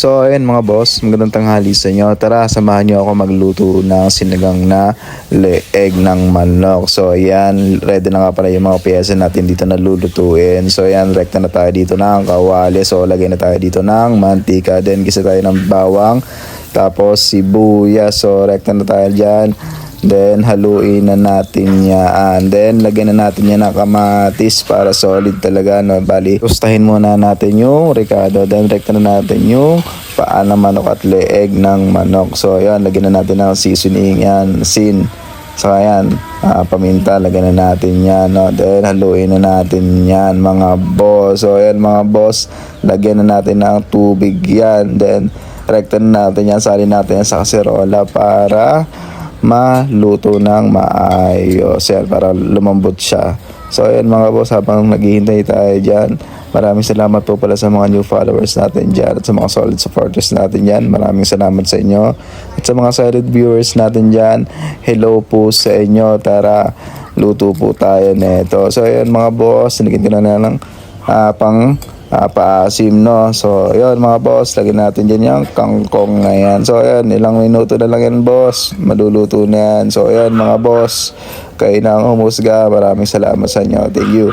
So ayun mga boss, magandang tanghali sa inyo. Tara, samahan niyo ako magluto ng sinigang na leeg ng manok. So ayan, ready na nga pala yung mga piyesa natin dito na lulutuin. So ayan, rekta na tayo dito ng kawali. So lagay na tayo dito ng mantika. Then gisa tayo ng bawang. Tapos sibuyas. So rekta na tayo dyan. Then haluin na natin yan. Then lagyan na natin yan ng kamatis para solid talaga, no? Bali, gustahin muna natin yung ricado. Then rekta na natin yung paa ng manok at leeg ng manok. So ayan, lagyan na natin ng seasoning yan, sin. So ayan, paminta, lagyan na natin yan, no? Then haluin na natin yan mga boss. So ayan mga boss, lagyan na natin ng tubig yan. Then rekta na natin yan, salin natin yan sa kaserola para maluto ng maayos yan, para lumambot siya. So ayan mga boss, habang naghihintay tayo dyan, maraming salamat po pala sa mga new followers natin dyan at sa mga solid supporters natin dyan. Maraming salamat sa inyo at sa mga solid viewers natin dyan. Hello po sa inyo. Tara, luto po tayo neto. So ayan mga boss, naging ko na lang paasim, no? So yun mga boss, lagyan natin dyan yung kangkong na yan. So ayan, ilang minuto na lang yan boss, maluluto na yan. So ayan mga boss, kayo na ang humusga. Maraming salamat sa inyo. Thank you.